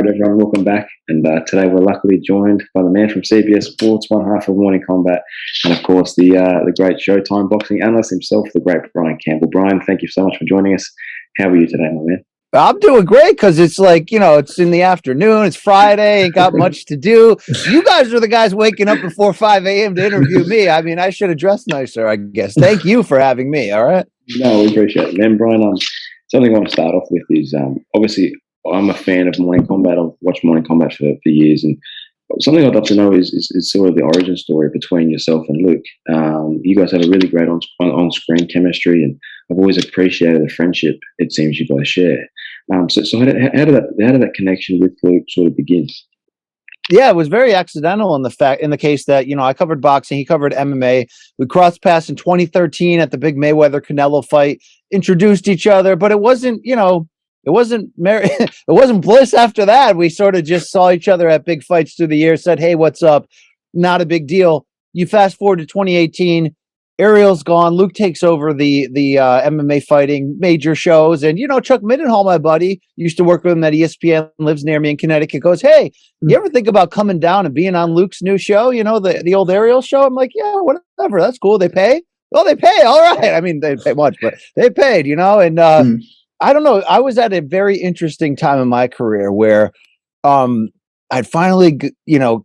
everyone, welcome back. And today we're luckily joined by the man from CBS Sports, one half of Morning Combat, and of course the great Showtime boxing analyst himself, the great Brian Campbell. Brian, thank you so much for joining us. How are you today, my man? I'm doing great because it's like, it's in the afternoon. It's Friday. Ain't got much to do. You guys are the guys waking up before 5 a.m. to interview me. I mean, I should have dressed nicer, I guess. Thank you for having me. All right. No, we appreciate it, man. Brian, something I want to start off with is obviously I'm a fan of Morning Combat. I've watched Morning Combat for years, and something I'd love to know is sort of the origin story between yourself and Luke. You guys have a really great on-screen chemistry, and I've always appreciated the friendship it seems you guys share. So how did that connection with Luke sort of begin? Yeah, it was very accidental in the case that, I covered boxing, he covered MMA. We crossed paths in 2013 at the big Mayweather Canelo fight, introduced each other, but it wasn't, it wasn't bliss after that. We sort of just saw each other at big fights through the year, said, "Hey, what's up?" Not a big deal. You fast forward to 2018, Ariel's gone. Luke takes over the MMA fighting major shows. And, Chuck Mindenhall, my buddy, used to work with him at ESPN, lives near me in Connecticut, goes, "Hey, you ever think about coming down and being on Luke's new show? The old Ariel show?" I'm like, "Yeah, whatever. That's cool. They pay?" "Well, they pay. All right." I mean, they pay much, but they paid, and I don't know. I was at a very interesting time in my career where I'd finally,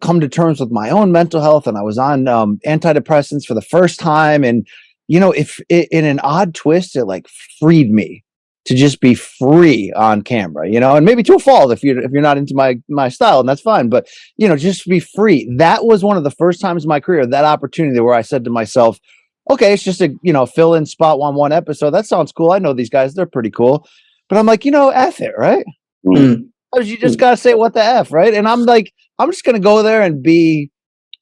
come to terms with my own mental health, and I was on antidepressants for the first time. And, if in an odd twist, it like freed me to just be free on camera, and maybe to a fault if you're not into my style, and that's fine. But, just be free. That was one of the first times in my career, that opportunity where I said to myself, okay, it's just a, fill in spot on one episode. That sounds cool. I know these guys, they're pretty cool. But I'm like, F it, right? Mm. You just got to say what the F, right? And I'm like, I'm just going to go there and be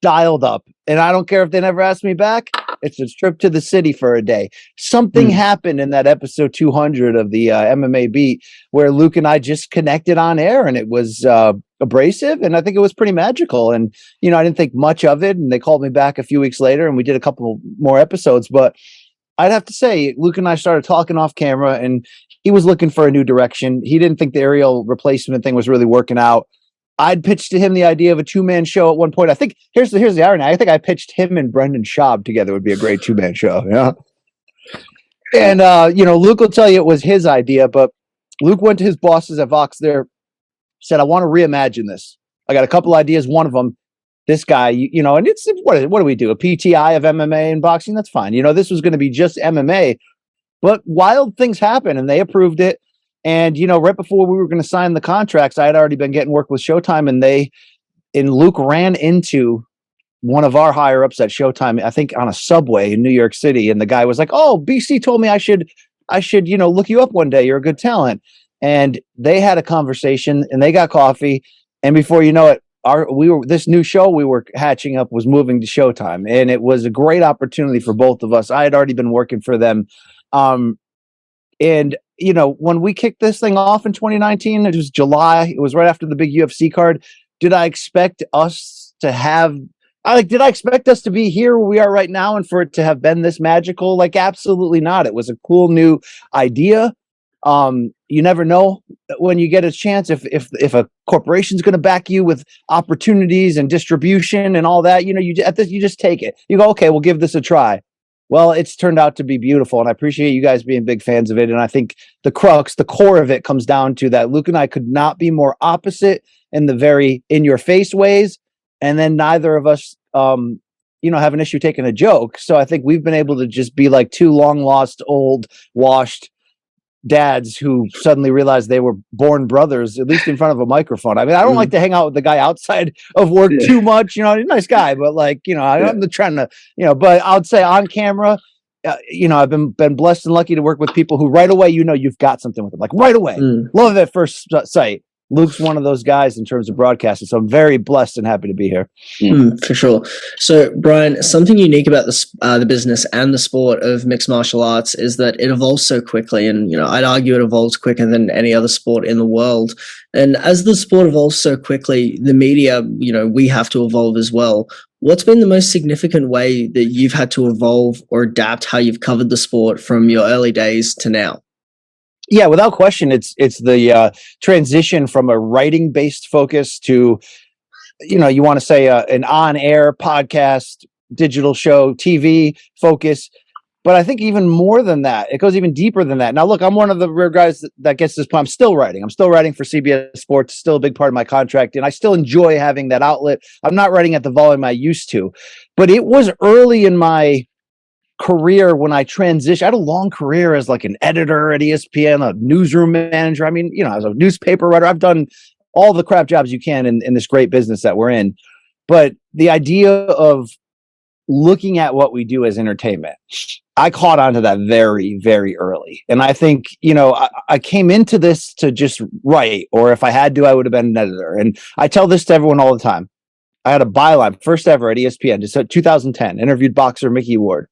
dialed up. And I don't care if they never ask me back. It's a trip to the city for a day. Something happened in that episode 200 of the MMA Beat where Luke and I just connected on air, and it was abrasive, and I think it was pretty magical. And, I didn't think much of it, and they called me back a few weeks later, and we did a couple more episodes. But I'd have to say, Luke and I started talking off camera, and he was looking for a new direction. He didn't think the Ariel replacement thing was really working out. I'd pitched to him the idea of a two-man show at one point. I think here's the irony. I think I pitched him and Brendan Schaub together would be a great two-man show. Yeah. And, Luke will tell you it was his idea, but Luke went to his bosses at Vox there, said, "I want to reimagine this. I got a couple ideas. One of them, this guy, and it's, what do we do? A PTI of MMA and boxing? That's fine. This was going to be just MMA, but wild things happen, and they approved it. And, right before we were going to sign the contracts, I had already been getting work with Showtime, and Luke ran into one of our higher ups at Showtime, I think on a subway in New York City. And the guy was like, "Oh, BC told me I should, look you up one day. You're a good talent." And they had a conversation, and they got coffee. And before you know it, this new show we were hatching up was moving to Showtime. And it was a great opportunity for both of us. I had already been working for them. And, when we kicked this thing off in 2019, it was July. It was right after the big UFC card. Did I expect us to be here where we are right now and for it to have been this magical? Like, absolutely not. It was a cool new idea. You never know when you get a chance if a corporation's going to back you with opportunities and distribution and all that. You just take it. You go, okay, we'll give this a try. Well, it's turned out to be beautiful, and I appreciate you guys being big fans of it. And I think the core of it comes down to that Luke and I could not be more opposite in the very in-your-face ways, and then neither of us, have an issue taking a joke. So I think we've been able to just be like two long-lost, old, washed dads who suddenly realized they were born brothers, at least in front of a microphone. I mean, I don't like to hang out with the guy outside of work too much, he's a nice guy, but I'm trying to, but I would say on camera, I've been blessed and lucky to work with people who right away, you've got something with them, like right away. Love it at first sight. Luke's one of those guys in terms of broadcasting, so I'm very blessed and happy to be here. For sure. So, Brian, something unique about the business and the sport of mixed martial arts is that it evolves so quickly, and I'd argue it evolves quicker than any other sport in the world. And as the sport evolves so quickly, the media, we have to evolve as well. What's been the most significant way that you've had to evolve or adapt how you've covered the sport from your early days to now? Yeah, without question, it's the transition from a writing based focus to, you want to say an on air podcast, digital show, TV focus. But I think even more than that, it goes even deeper than that. Now, look, I'm one of the rare guys that gets this point. I'm still writing. I'm still writing for CBS Sports, still a big part of my contract, and I still enjoy having that outlet. I'm not writing at the volume I used to, but it was early in my career when I transitioned. I had a long career as like an editor at ESPN, a newsroom manager. I mean, I was a newspaper writer. I've done all the crap jobs you can in this great business that we're in. But the idea of looking at what we do as entertainment, I caught on to that very, very early. And I think, I came into this to just write, or if I had to, I would have been an editor. And I tell this to everyone all the time. I had a byline, first ever at ESPN, just 2010, interviewed boxer Mickey Ward.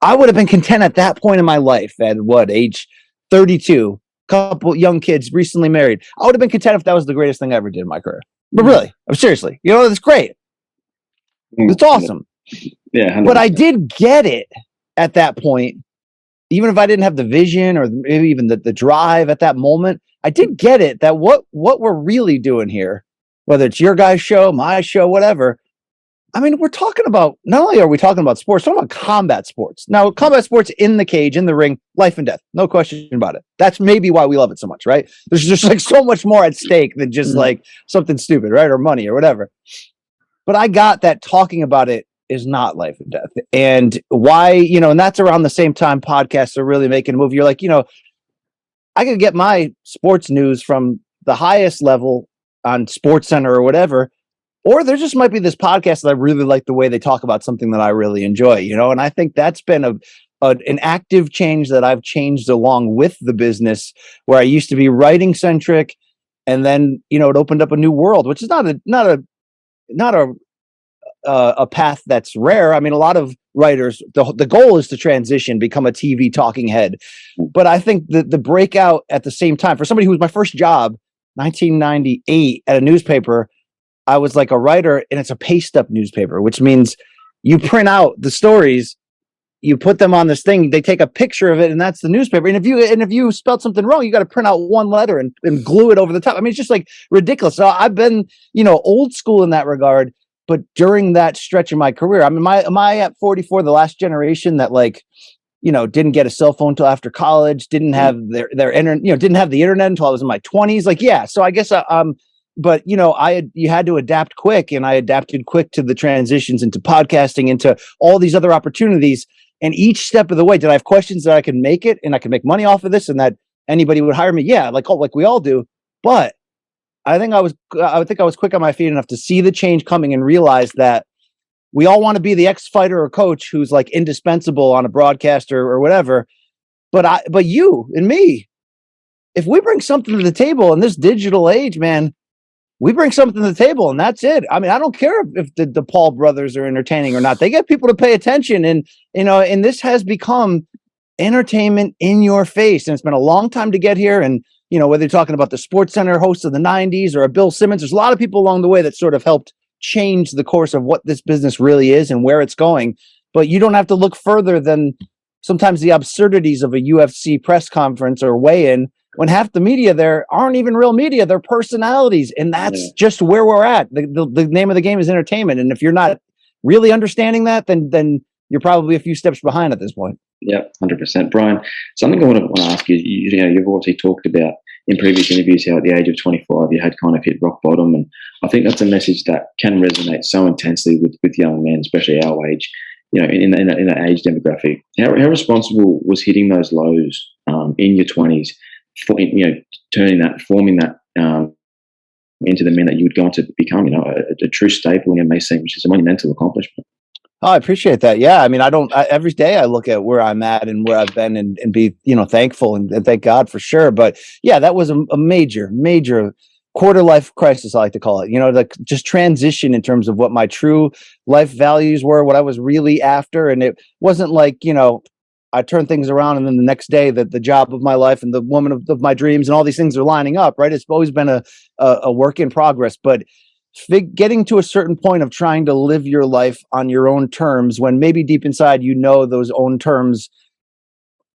I would have been content at that point in my life at age 32, couple young kids, recently married. I would have been content if that was the greatest thing I ever did in my career. But really, seriously, it's great. It's awesome. Yeah. 100%. But I did get it at that point, even if I didn't have the vision or maybe even the drive at that moment. I did get it that what we're really doing here, whether it's your guys' show, my show, whatever. I mean, we're talking about, not only are we talking about sports, we're talking about combat sports. Now, combat sports in the cage, in the ring, life and death, no question about it. That's maybe why we love it so much, right? There's just like so much more at stake than just like something stupid, right? Or money or whatever. But I got that talking about it is not life and death. And why, and that's around the same time podcasts are really making a move. You're like, I could get my sports news from the highest level on Sports Center or whatever. Or there just might be this podcast that I really like the way they talk about something that I really enjoy, and I think that's been an active change that I've changed along with the business, where I used to be writing centric, and then it opened up a new world, which is not a path that's rare. I mean, a lot of writers, the goal is to transition, become a TV talking head, but I think the breakout at the same time for somebody who was my first job, 1998 at a newspaper. I was like a writer, and it's a paste up newspaper, which means you print out the stories, you put them on this thing, they take a picture of it, and that's the newspaper. And if you spelled something wrong, you got to print out one letter and glue it over the top. I mean, it's just like ridiculous. So I've been, old school in that regard. But during that stretch of my career, I mean, am I at 44, the last generation that didn't get a cell phone until after college, didn't have their internet, didn't have the internet until I was in my 20s. Like, yeah. So I guess but you had to adapt quick, and I adapted quick to the transitions into podcasting, into all these other opportunities. And each step of the way, did I have questions that I could make it and I could make money off of this and that anybody would hire me? Yeah, like we all do. But I think I was quick on my feet enough to see the change coming and realize that we all want to be the ex-fighter or coach who's like indispensable on a broadcaster or whatever. But you and me, if we bring something to the table in this digital age, man, we bring something to the table, and that's it. I mean, I don't care if the Paul brothers are entertaining or not. They get people to pay attention, and and this has become entertainment in your face. And it's been a long time to get here. And whether you're talking about the Sports Center host of the '90s or a Bill Simmons, there's a lot of people along the way that sort of helped change the course of what this business really is and where it's going. But you don't have to look further than sometimes the absurdities of a UFC press conference or weigh-in, when half the media there aren't even real media, they're personalities. And that's just where we're at. The name of the game is entertainment. And if you're not really understanding that, then you're probably a few steps behind at this point. Yeah, 100%. Brian, something I want to ask you, you've obviously talked about in previous interviews how at the age of 25 you had kind of hit rock bottom. And I think that's a message that can resonate so intensely with young men, especially our age, in that age demographic. How responsible was hitting those lows in your 20s? Forming that into the men that you would go on to become, a true staple in your May scene, which is a monumental accomplishment. Oh, I appreciate that. Yeah. I mean, every day I look at where I'm at and where I've been and be, thankful and thank God for sure. But yeah, that was a major quarter life crisis, I like to call it, like just transition in terms of what my true life values were, what I was really after. And it wasn't like, I turn things around and then the next day that the job of my life and the woman of my dreams and all these things are lining up, right? It's always been a work in progress, but getting to a certain point of trying to live your life on your own terms when maybe deep inside, those own terms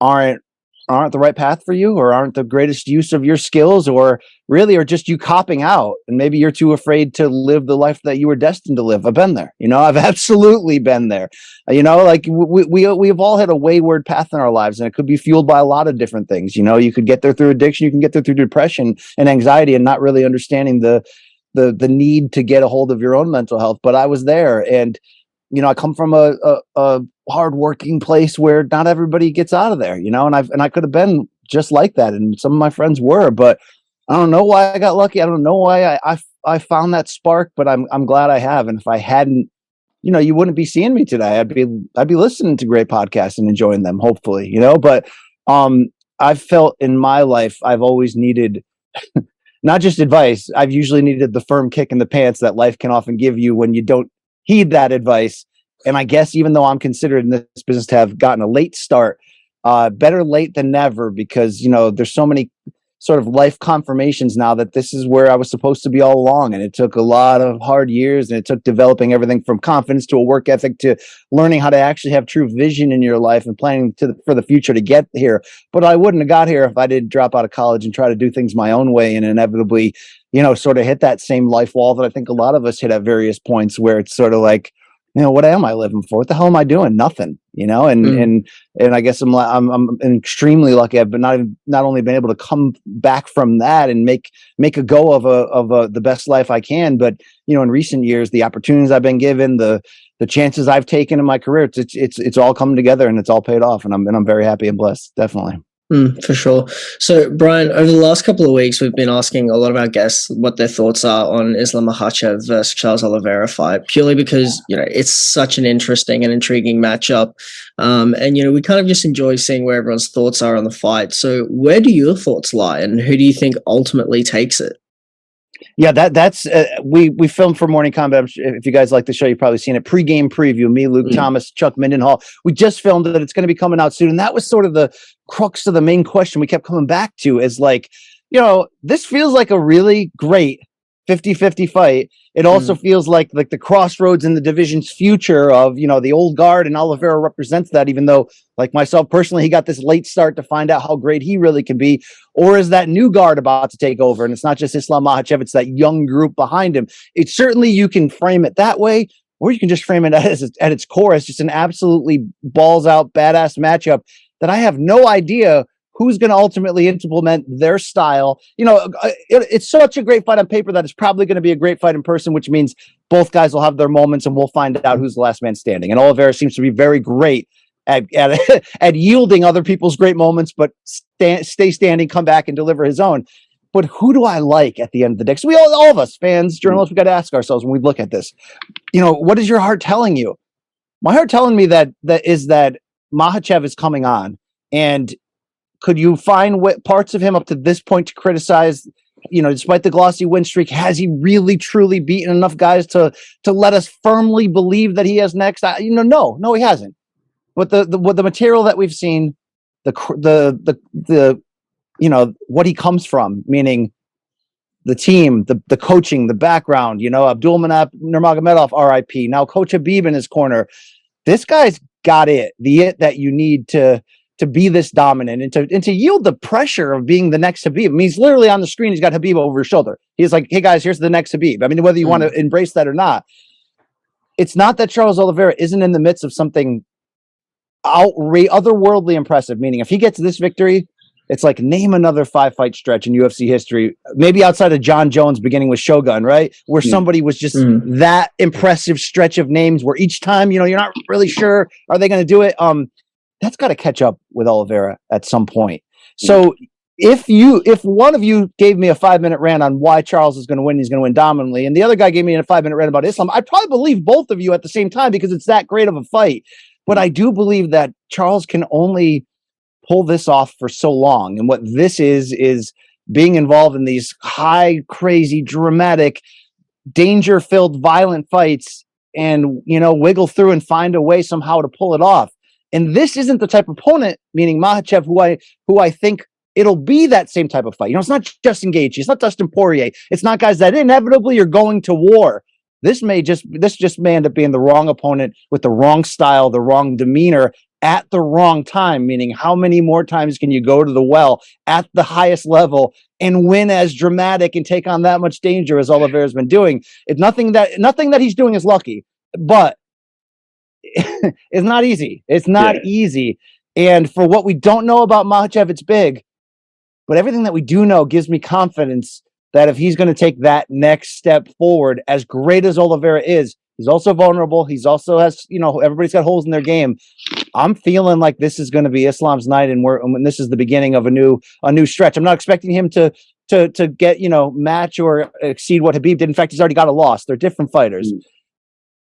aren't aren't the right path for you, or aren't the greatest use of your skills, or really are just you copping out, and maybe you're too afraid to live the life that you were destined to live. I've been there, I've absolutely been there. Like we've all had a wayward path in our lives, and it could be fueled by a lot of different things. You could get there through addiction, you can get there through depression and anxiety, and not really understanding the need to get a hold of your own mental health. But I was there, and I come from a hardworking place where not everybody gets out of there, and I could have been just like that, and some of my friends were, but I don't know why I got lucky. I don't know why I found that spark, but I'm glad I have. And if I hadn't, you wouldn't be seeing me today. I'd be listening to great podcasts and enjoying them, hopefully, But I've felt in my life I've always needed not just advice. I've usually needed the firm kick in the pants that life can often give you when you don't heed that advice. And I guess even though I'm considered in this business to have gotten a late start, better late than never, because there's so many sort of life confirmations now that this is where I was supposed to be all along. And it took a lot of hard years, and it took developing everything from confidence to a work ethic to learning how to actually have true vision in your life and planning for the future to get here. But I wouldn't have got here if I didn't drop out of college and try to do things my own way, and inevitably, sort of hit that same life wall that I think a lot of us hit at various points, where it's sort of like, what am I living for? What the hell am I doing? Nothing, and I guess I'm extremely lucky. I've been not only been able to come back from that and make a go of the best life I can, but in recent years, the opportunities I've been given, the chances I've taken in my career, it's all come together, and it's all paid off, and I'm very happy and blessed. Definitely. For sure. So, Brian, over the last couple of weeks, we've been asking a lot of our guests what their thoughts are on Islam Makhachev versus Charles Oliveira fight, purely because, it's such an interesting and intriguing matchup. And, we kind of just enjoy seeing where everyone's thoughts are on the fight. So where do your thoughts lie, and who do you think ultimately takes it? Yeah, that's we filmed for Morning Kombat. If you guys like the show, you've probably seen it. Pre-game preview, me, Luke Thomas, Chuck Mindenhall. We just filmed it. It's going to be coming out soon. And that was sort of the crux of the main question we kept coming back to, is like, this feels like a really great 50-50 fight. It also feels like the crossroads in the division's future of, the old guard, and Oliveira represents that, even though, like myself personally, he got this late start to find out how great he really can be. Or is that new guard about to take over? And it's not just Islam Makhachev, it's that young group behind him. It's certainly, you can frame it that way, or you can just frame it at its core as just an absolutely balls out badass matchup that I have no idea who's going to ultimately implement their style. It's such a great fight on paper that it's probably going to be a great fight in person, which means both guys will have their moments, and we'll find out who's the last man standing. And Oliveira seems to be very great at yielding other people's great moments, but stay standing, come back, and deliver his own. But who do I like at the end of the day? Because we all of us, fans, journalists, we got to ask ourselves when we look at this, what is your heart telling you? My heart telling me that Makhachev is coming on, and could you find parts of him up to this point to criticize? Despite the glossy win streak, has he really truly beaten enough guys to let us firmly believe that he has next? No, he hasn't. But the material that we've seen, what he comes from, meaning the team, the coaching, the background. Abdulmanap Nurmagomedov, RIP. Now Coach Habib in his corner. This guy's got the it that you need to be this dominant and to yield the pressure of being the next Habib. I mean, he's literally on the screen. He's got Habib over his shoulder. He's like, hey guys, here's the next Habib. I mean, whether you want to embrace that or not, it's not that Charles Oliveira isn't in the midst of something otherworldly impressive. Meaning, if he gets this victory, it's like, name another 5-fight stretch in UFC history, maybe outside of John Jones beginning with Shogun, right? Where somebody was just that impressive stretch of names where each time, you're not really sure, are they going to do it? That's got to catch up with Oliveira at some point. So if one of you gave me a 5-minute rant on why Charles is going to win, he's going to win dominantly, and the other guy gave me a 5-minute rant about Islam, I'd probably believe both of you at the same time, because it's that great of a fight. But I do believe that Charles can only pull this off for so long. And what this is being involved in these high, crazy, dramatic, danger-filled, violent fights, and, wiggle through and find a way somehow to pull it off. And this isn't the type of opponent, meaning Makhachev, who I think it'll be that same type of fight. It's not Justin Gaethje, it's not Dustin Poirier, it's not guys that inevitably are going to war. This may end up being the wrong opponent with the wrong style, the wrong demeanor, at the wrong time, meaning how many more times can you go to the well at the highest level and win as dramatic and take on that much danger as Oliveira's been doing. It's nothing that he's doing is lucky, but it's not easy. It's not easy. And for what we don't know about Makachev, it's big. But everything that we do know gives me confidence that if he's going to take that next step forward, as great as Oliveira is, he's also vulnerable. He's also has, everybody's got holes in their game. I'm feeling like this is going to be Islam's night, and this is the beginning of a new stretch. I'm not expecting him to get, match or exceed what Khabib did. In fact, he's already got a loss. They're different fighters.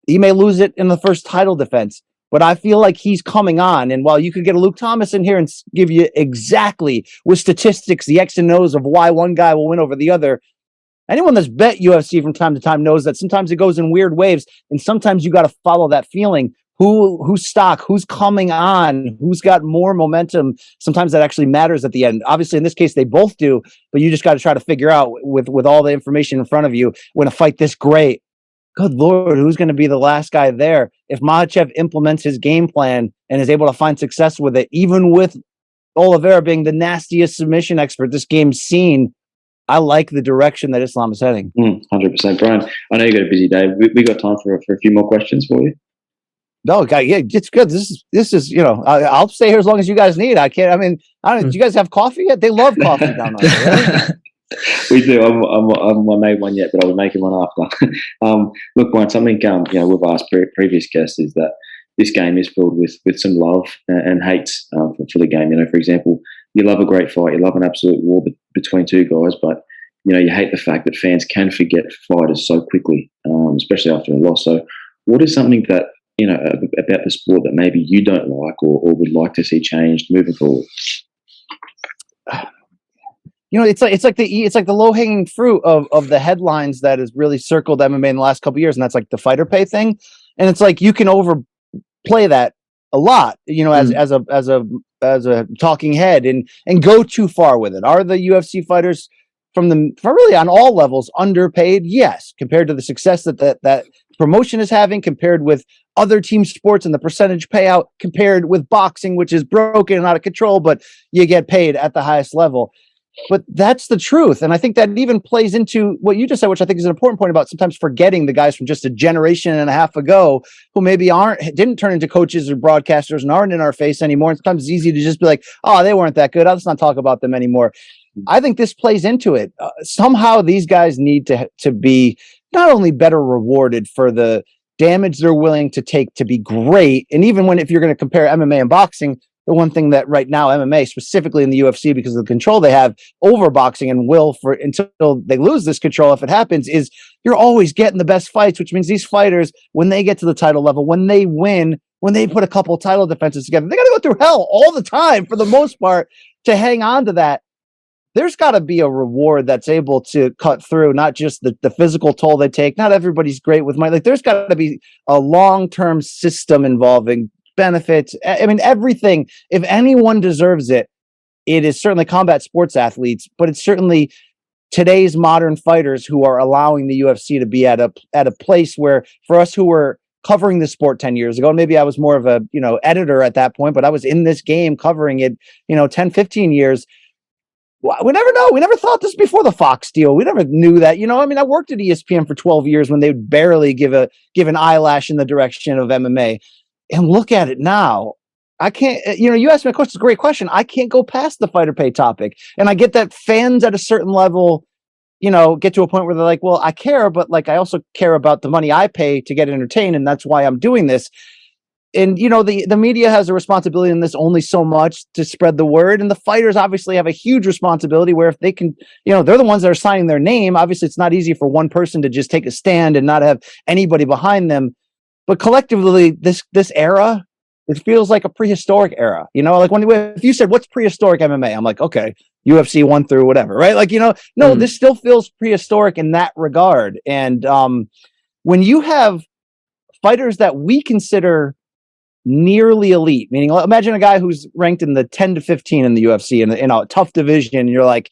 He may lose it in the first title defense, but I feel like he's coming on. And while you could get a Luke Thomas in here and give you exactly with statistics, the X and O's of why one guy will win over the other, anyone that's bet UFC from time to time knows that sometimes it goes in weird waves, and sometimes you got to follow that feeling. Who's stock, who's coming on, who's got more momentum. Sometimes that actually matters at the end. Obviously, in this case, they both do, but you just got to try to figure out with all the information in front of you, when a fight this great, good Lord, who's going to be the last guy there? If Makachev implements his game plan and is able to find success with it, even with Oliveira being the nastiest submission expert this game's seen, I like the direction that Islam is heading. 100%. Brian, I know you got a busy day. We got time for a few more questions for you. No, yeah, it's good. This is I'll stay here as long as you guys need. I don't know. Do you guys have coffee yet? They love coffee down there, right? We do. I made one yet, but I was making one after. Look, Brian, something we've asked previous guests is that this game is filled with some love and hate for the game. For example, you love a great fight, you love an absolute war between two guys, but you hate the fact that fans can forget fighters so quickly, especially after a loss. So, what is something that about the sport that maybe you don't like or would like to see changed moving forward? It's like the low hanging fruit of the headlines that has really circled MMA in the last couple of years, and that's like the fighter pay thing. And it's like you can overplay that a lot, as a talking head and go too far with it. Are the UFC fighters from really on all levels underpaid? Yes, compared to the success that promotion is having, compared with other team sports and the percentage payout, compared with boxing, which is broken and out of control, but you get paid at the highest level. But that's the truth. And I think that even plays into what you just said, which I think is an important point about sometimes forgetting the guys from just a generation and a half ago who maybe didn't turn into coaches or broadcasters and aren't in our face anymore. And sometimes it's easy to just be like, oh, they weren't that good. Let's not talk about them anymore. I think this plays into it. Somehow these guys need to be not only better rewarded for the damage they're willing to take to be great. And even if you're going to compare MMA and boxing, the one thing that right now MMA, specifically in the UFC, because of the control they have over boxing and will for until they lose this control, if it happens, is you're always getting the best fights, which means these fighters, when they get to the title level, when they win, when they put a couple title defenses together, they got to go through hell all the time for the most part to hang on to that. There's got to be a reward that's able to cut through, not just the physical toll they take. Not everybody's great with money. Like there's got to be a long-term system involving benefits. I mean, everything. If anyone deserves it, it is certainly combat sports athletes, but it's certainly today's modern fighters who are allowing the UFC to be at a place where, for us who were covering the sport 10 years ago, and maybe I was more of a editor at that point, but I was in this game covering it 10, 15 years. We never know. We never thought this before the Fox deal. We never knew that. I worked at ESPN for 12 years when they would barely give an eyelash in the direction of MMA. And look at it now. I can't, you asked me a question. It's a great question. I can't go past the fighter pay topic. And I get that fans at a certain level, get to a point where they're like, well, I care, but I also care about the money I pay to get entertained. And that's why I'm doing this. And, the media has a responsibility in this only so much to spread the word. And the fighters obviously have a huge responsibility where if they can, they're the ones that are signing their name. Obviously, it's not easy for one person to just take a stand and not have anybody behind them. But collectively, this era, it feels like a prehistoric era. If you said, what's prehistoric MMA? I'm like, okay, UFC 1 through whatever, right? This still feels prehistoric in that regard. And when you have fighters that we consider nearly elite, meaning imagine a guy who's ranked in the 10 to 15 in the UFC in a tough division, and you're like,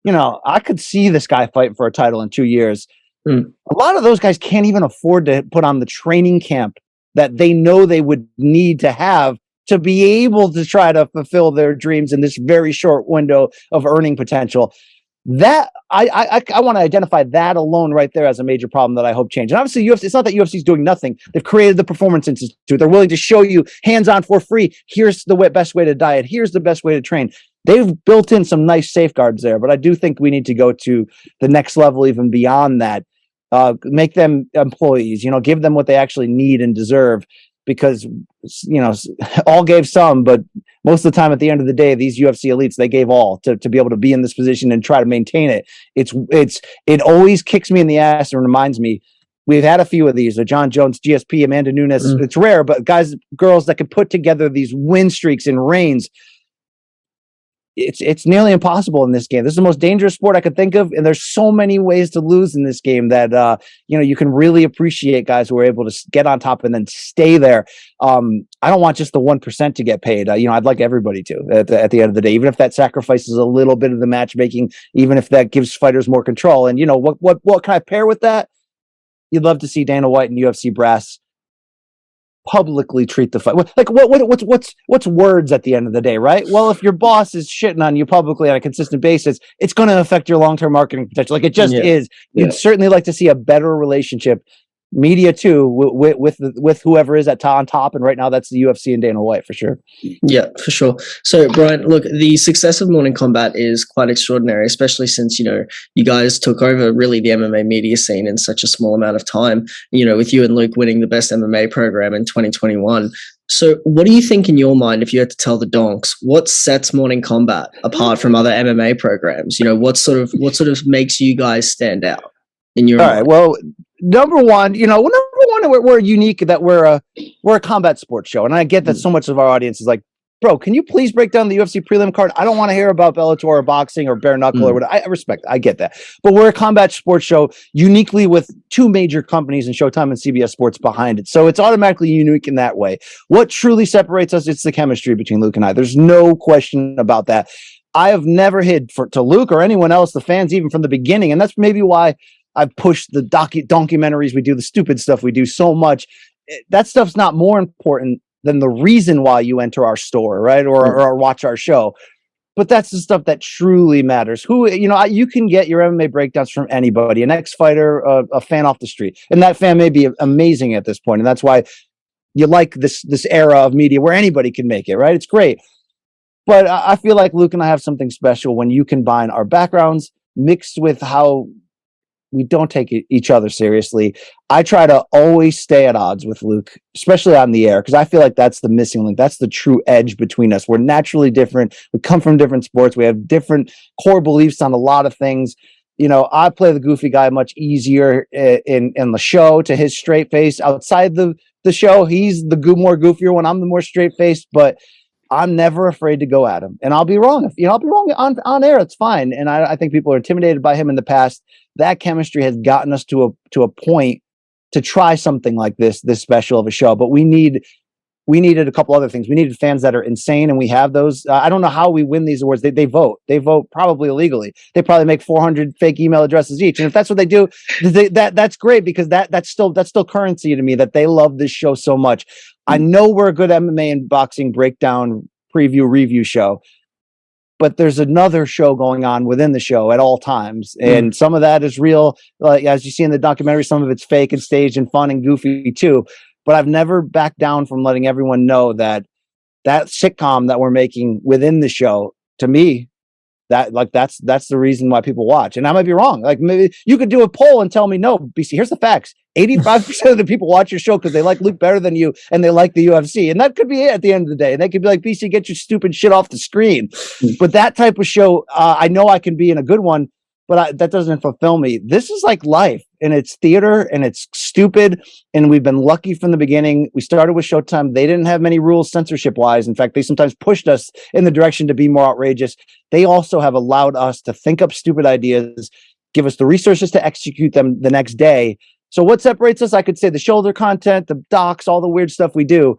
I could see this guy fight for a title in 2 years. A lot of those guys can't even afford to put on the training camp that they know they would need to have to be able to try to fulfill their dreams in this very short window of earning potential. That I want to identify that alone right there as a major problem that I hope change. And obviously, UFC, it's not that UFC is doing nothing. They've created the Performance Institute. They're willing to show you hands-on for free. Here's the best way to diet. Here's the best way to train. They've built in some nice safeguards there, but I do think we need to go to the next level, even beyond that. Make them employees. Give them what they actually need and deserve. Because all gave some, but most of the time at the end of the day, these UFC elites, they gave all to be able to be in this position and try to maintain it. It always kicks me in the ass and reminds me, we've had a few of these, John Jones, GSP, Amanda Nunes. It's rare, but girls that can put together these win streaks and reigns. It's nearly impossible in this game. This is the most dangerous sport I could think of, and there's so many ways to lose in this game that you can really appreciate guys who are able to get on top and then stay there. I don't want just the 1% to get paid. I'd like everybody to at the end of the day, even if that sacrifices a little bit of the matchmaking, even if that gives fighters more control. And what can I pair with that? You'd love to see Dana White and UFC brass publicly treat the fight like what's words at the end of the day, right? Well, if your boss is shitting on you publicly on a consistent basis, it's going to affect your long-term marketing potential. Like it just is. You'd certainly like to see a better relationship, media too, with whoever is on top, and right now that's the UFC and Dana White for sure. Yeah, for sure. So Brian, look, the success of Morning Combat is quite extraordinary, especially since you guys took over really the MMA media scene in such a small amount of time, with you and Luke winning the best MMA program in 2021. So what do you think in your mind, if you had to tell the donks, what sets Morning Combat apart from other MMA programs? What sort of makes you guys stand out in your mind? All right, well, number one, we're unique, that we're a combat sports show. And I get that so much of our audience is like, bro, can you please break down the UFC prelim card? I don't want to hear about Bellator or boxing or bare knuckle or whatever. I respect it. I get that. But we're a combat sports show uniquely with two major companies in Showtime and CBS Sports behind it. So it's automatically unique in that way. What truly separates us, it's the chemistry between Luke and I. There's no question about that. I have never hid to Luke or anyone else, the fans, even from the beginning. And that's maybe why I've pushed the documentaries we do, the stupid stuff we do so much. That stuff's not more important than the reason why you enter our store, right? Or watch our show. But that's the stuff that truly matters. You can get your MMA breakdowns from anybody, an ex-fighter, a fan off the street. And that fan may be amazing at this point. And that's why you like this era of media where anybody can make it, right? It's great. But I feel like Luke and I have something special when you combine our backgrounds mixed with how we don't take each other seriously. I try to always stay at odds with Luke, especially on the air, because I feel like that's the missing link. That's the true edge between us. We're naturally different. We come from different sports. We have different core beliefs on a lot of things. I play the goofy guy much easier in the show to his straight face. Outside the show, he's the more goofier one. I'm the more straight faced, but I'm never afraid to go at him. And I'll be wrong. I'll be wrong on air. It's fine. And I think people are intimidated by him in the past. That chemistry has gotten us to a point to try something like this special of a show. But we needed a couple other things. We needed fans that are insane, and we have those. I don't know how we win these awards. They vote. They vote probably illegally. They probably make 400 fake email addresses each. And if that's what they do, that's great, because that's still currency to me, that they love this show so much. I know we're a good MMA and boxing breakdown preview review show, but there's another show going on within the show at all times. And some of that is real. Like, as you see in the documentary, some of it's fake and staged and fun and goofy too. But I've never backed down from letting everyone know that sitcom that we're making within the show, to me, that's the reason why people watch. And I might be wrong. Like, maybe you could do a poll and tell me, no, BC, here's the facts. 85% of the people watch your show because they like Luke better than you and they like the UFC. And that could be it at the end of the day. And they could be like, BC, get your stupid shit off the screen. But that type of show, I know I can be in a good one, but that doesn't fulfill me. This is like life, and it's theater, and it's stupid. And we've been lucky from the beginning. We started with Showtime. They didn't have many rules censorship wise. In fact, they sometimes pushed us in the direction to be more outrageous. They also have allowed us to think up stupid ideas, give us the resources to execute them the next day. So what separates us? I could say the shoulder content, the docs, all the weird stuff we do.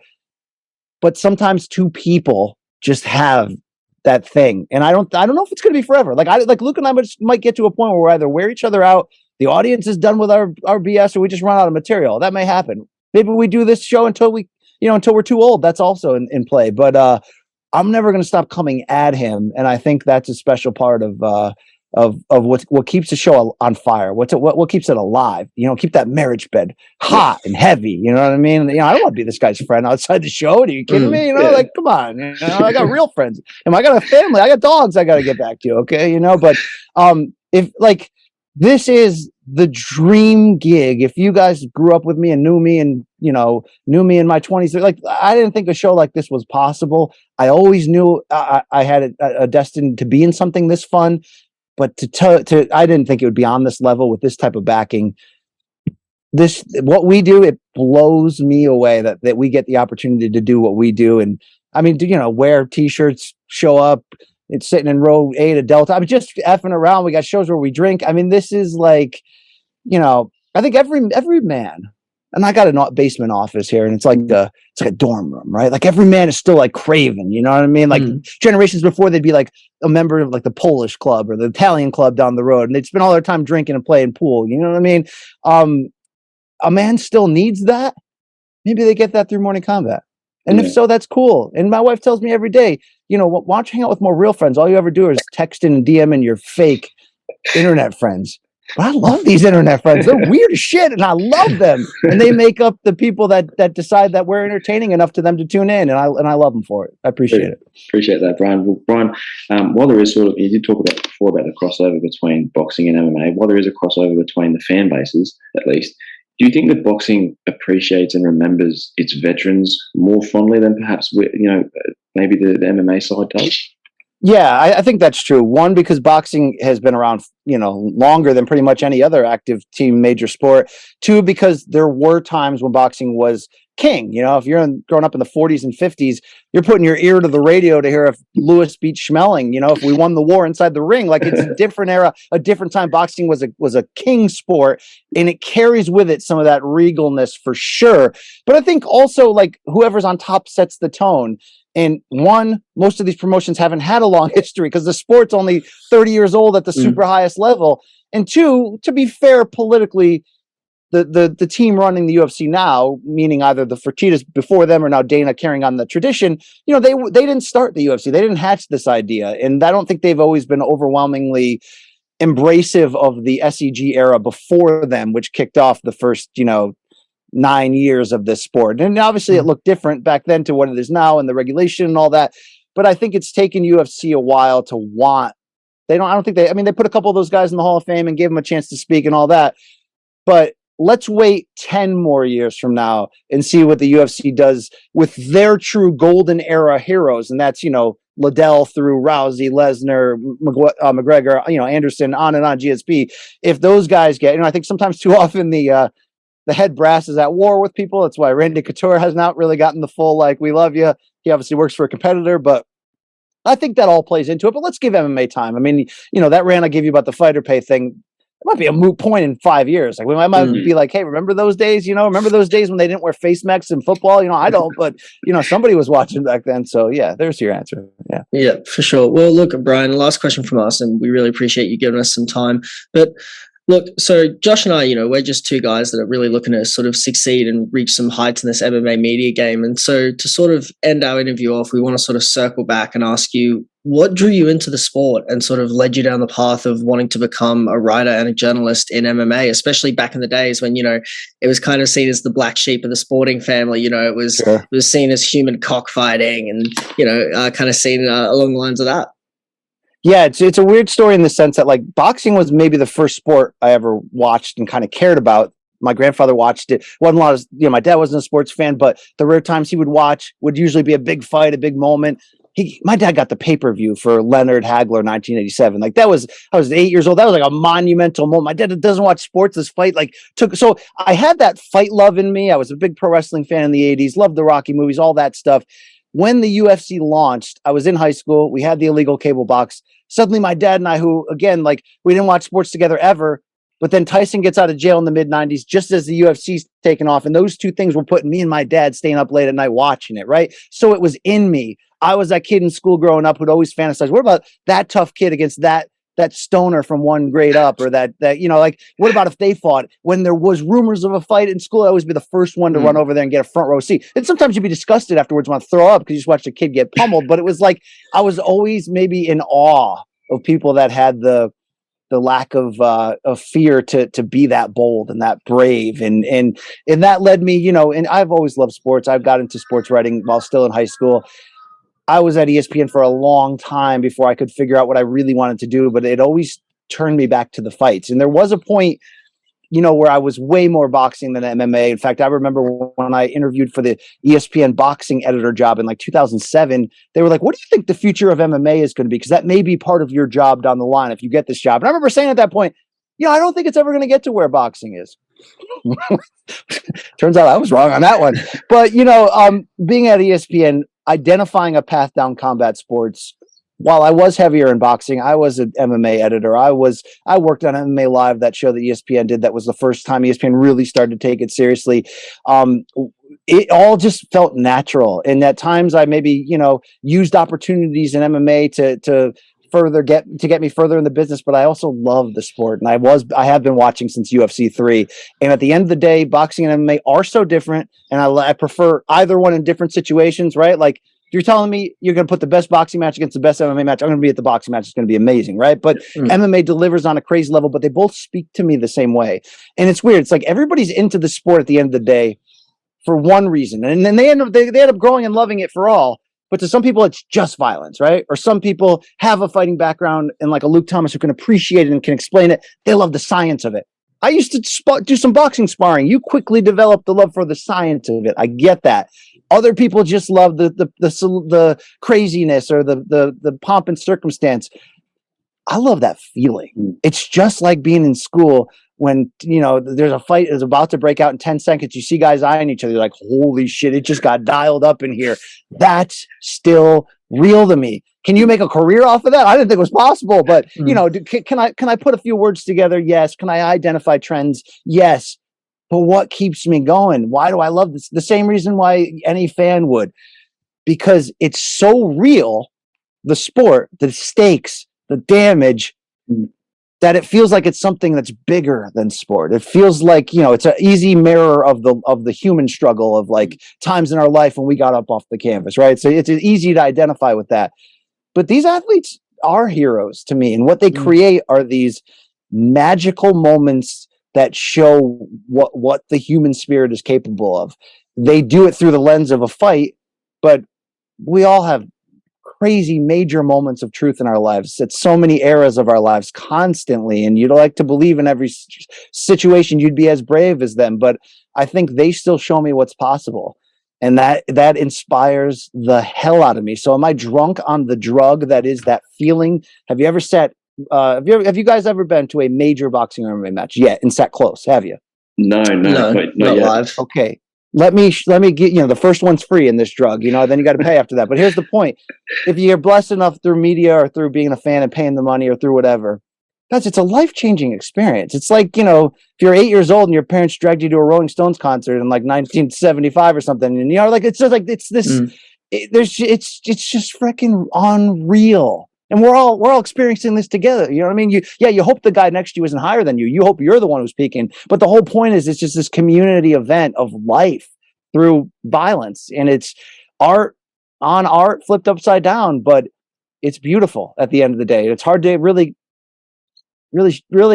But sometimes two people just have that thing. And I don't know if it's going to be forever. Like Luke and I might get to a point where we either wear each other out, the audience is done with our BS, or we just run out of material. That may happen. Maybe we do this show until we until we're too old. That's also in play. But I'm never going to stop coming at him, and I think that's a special part of what keeps the show on fire. What keeps it alive? Keep that marriage bed hot and heavy. You know what I mean? I don't want to be this guy's friend outside the show. Are you kidding me? Like, come on. I got real friends. And I got a family. I got dogs. I got to get back to. Okay, but if like this is the dream gig. If you guys grew up with me and knew me and knew me in my 20s, like I didn't think a show like this was possible. I always knew I had a destined to be in something this fun. But I didn't think it would be on this level with this type of backing. What we do, it blows me away that we get the opportunity to do what we do. And I mean, wear T-shirts, show up. It's sitting in row 8 at Delta. I mean, just effing around. We got shows where we drink. I mean, this is like, I think every man. And I got a basement office here, and it's like a dorm room, right? Like every man is still like craving, you know what I mean? Like generations before, they'd be like a member of like the Polish club or the Italian club down the road, and they'd spend all their time drinking and playing pool. You know what I mean? A man still needs that. Maybe they get that through Morning Combat, and if so, that's cool. And my wife tells me every day, why don't you hang out with more real friends? All you ever do is texting and DMing your fake internet friends. But I love these internet friends. They're weird as shit, and I love them. And they make up the people that decide that we're entertaining enough to them to tune in, and I love them for it. I appreciate it. Appreciate that, Brian. Well, Brian, while there is you did talk about before about the crossover between boxing and MMA, while there is a crossover between the fan bases, at least, do you think that boxing appreciates and remembers its veterans more fondly than perhaps maybe the MMA side does? Yeah, I think that's true. One, because boxing has been around, longer than pretty much any other active team major sport. Two, because there were times when boxing was king. If you're growing up in the 40s and 50s, you're putting your ear to the radio to hear if Lewis beat Schmeling. If we won the war inside the ring, like it's a different era, a different time. Boxing was a king sport, and it carries with it some of that regalness for sure. But I think also like whoever's on top sets the tone. And one, most of these promotions haven't had a long history because the sport's only 30 years old at the super highest level. And two, to be fair, politically, the team running the UFC now, meaning either the Fertittas before them or now Dana carrying on the tradition, they didn't start the UFC. They didn't hatch this idea. And I don't think they've always been overwhelmingly embracive of the SEG era before them, which kicked off the first, 9 years of this sport. And obviously it looked different back then to what it is now and the regulation and all that. But I think it's taken UFC a while to want. They put a couple of those guys in the Hall of Fame and gave them a chance to speak and all that. But let's wait 10 more years from now and see what the UFC does with their true golden era heroes. And that's, Liddell through Rousey, Lesnar, McGregor, Anderson, on and on, GSP. If those guys get, I think sometimes too often the head brass is at war with people. That's why Randy Couture has not really gotten the full, like, we love you. He obviously works for a competitor, but I think that all plays into it. But let's give MMA time. I mean, that rant I gave you about the fighter pay thing, it might be a moot point in 5 years. Like we might be like, hey, remember those days? Remember those days when they didn't wear face masks in football? I don't, but somebody was watching back then. So yeah, there's your answer. Yeah, for sure. Well, look, Brian, last question from us, and we really appreciate you giving us some time. But look, so Josh and I, we're just two guys that are really looking to sort of succeed and reach some heights in this MMA media game. And so to sort of end our interview off, we want to sort of circle back and ask you, what drew you into the sport and sort of led you down the path of wanting to become a writer and a journalist in MMA, especially back in the days when, it was kind of seen as the black sheep of the sporting family. It was seen as human cockfighting and, kind of seen along the lines of that. Yeah, it's a weird story in the sense that like boxing was maybe the first sport I ever watched and kind of cared about. My grandfather watched it. Wasn't a lot of, my dad wasn't a sports fan, but the rare times he would watch would usually be a big fight, a big moment. My dad got the pay-per-view for Leonard Hagler 1987. Like I was 8 years old. That was like a monumental moment. My dad doesn't watch sports. This fight so I had that fight love in me. I was a big pro wrestling fan in the 80s, loved the Rocky movies, all that stuff. When the UFC launched, I was in high school. We had the illegal cable box. Suddenly my dad and I, who again, like we didn't watch sports together ever, but then Tyson gets out of jail in the mid 90s, just as the UFC's taken off. And those two things were putting me and my dad staying up late at night watching it. Right. So it was in me. I was that kid in school growing up who'd always fantasize, what about that tough kid against that that stoner from one grade up, or that like, what about if they fought when there was rumors of a fight in school? I'd always be the first one to run over there and get a front row seat. And sometimes you'd be disgusted afterwards, want to throw up because you just watched a kid get pummeled. But it was like I was always maybe in awe of people that had the lack of fear to be that bold and that brave, and that led me, and I've always loved sports. I've got into sports writing while still in high school. I was at ESPN for a long time before I could figure out what I really wanted to do, but it always turned me back to the fights. And there was a point, where I was way more boxing than MMA. In fact, I remember when I interviewed for the ESPN boxing editor job in like 2007, they were like, what do you think the future of MMA is going to be? Because that may be part of your job down the line if you get this job. And I remember saying at that point, I don't think it's ever going to get to where boxing is. Turns out I was wrong on that one. But, being at ESPN, identifying a path down combat sports, while I was heavier in boxing, I was an MMA editor. I worked on MMA Live, that show that ESPN did. That was the first time ESPN really started to take it seriously. It all just felt natural. And at times I maybe, used opportunities in MMA to get me further in the business, but I also love the sport. And I have been watching since UFC 3. And at the end of the day, boxing and MMA are so different. And I prefer either one in different situations, right? Like, you're telling me you're going to put the best boxing match against the best MMA match, I'm going to be at the boxing match. It's going to be amazing, right? But MMA delivers on a crazy level, but they both speak to me the same way. And it's weird. It's like everybody's into the sport at the end of the day for one reason. And then they end up growing and loving it for all. But to some people, it's just violence, right? Or some people have a fighting background, and like a Luke Thomas who can appreciate it and can explain it. They love the science of it. I used to do some boxing sparring. You quickly develop the love for the science of it. I get that. Other people just love the craziness or the pomp and circumstance. I love that feeling. It's just like being in school when, there's a fight is about to break out in 10 seconds. You see guys eyeing each other. You're like, holy shit, it just got dialed up in here. That's still real to me. Can you make a career off of that? I didn't think it was possible, but can I put a few words together? Yes. Can I identify trends? Yes. But what keeps me going? Why do I love this? The same reason why any fan would, because it's so real, the sport, the stakes, the damage, that it feels like it's something that's bigger than sport. It feels like, it's an easy mirror of the human struggle of like times in our life when we got up off the canvas, right? So it's easy to identify with that. But these athletes are heroes to me, and what they create are these magical moments that show what the human spirit is capable of. They do it through the lens of a fight, but we all have crazy major moments of truth in our lives at so many eras of our lives constantly. And you'd like to believe in every situation you'd be as brave as them, but I think they still show me what's possible. And that inspires the hell out of me. So am I drunk on the drug that is that feeling? Have you ever have you guys ever been to a major boxing or MMA match yet and sat close? Have you? No, not yet. Live. Okay. Let me get, the first one's free in this drug, then you got to pay after that. But here's the point. If you're blessed enough through media or through being a fan and paying the money or through whatever, it's a life-changing experience. It's like, if you're 8 years old and your parents dragged you to a Rolling Stones concert in like 1975 or something, and it's just like, it's this, it's just freaking unreal. And we're all experiencing this together. You know what I mean? You hope the guy next to you isn't higher than you. You hope you're the one who's peaking. But the whole point is it's just this community event of life through violence. And it's art flipped upside down, but it's beautiful at the end of the day. It's hard to really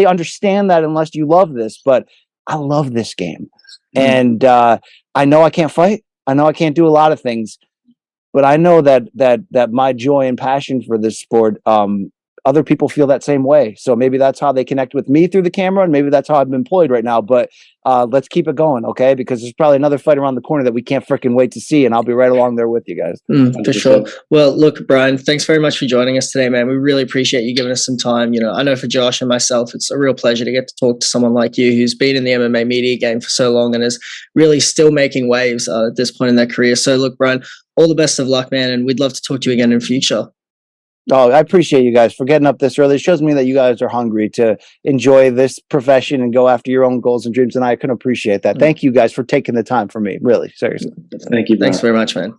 understand that unless you love this, but I love this game. And I know I can't fight. I know I can't do a lot of things. But I know that my joy and passion for this sport, other people feel that same way. So maybe that's how they connect with me through the camera, and maybe that's how I'm employed right now. But let's keep it going, okay? Because there's probably another fight around the corner that we can't freaking wait to see, and I'll be right along there with you guys. For sure. Well, look, Brian, thanks very much for joining us today, man. We really appreciate you giving us some time. I know for Josh and myself, it's a real pleasure to get to talk to someone like you who's been in the MMA media game for so long and is really still making waves at this point in their career. So look, Brian, all the best of luck, man, and we'd love to talk to you again in future. Oh, I appreciate you guys for getting up this early. It shows me that you guys are hungry to enjoy this profession and go after your own goals and dreams, and I can appreciate that. Thank you guys for taking the time for me, really, seriously. Thank you, Brian. Thanks very much, man.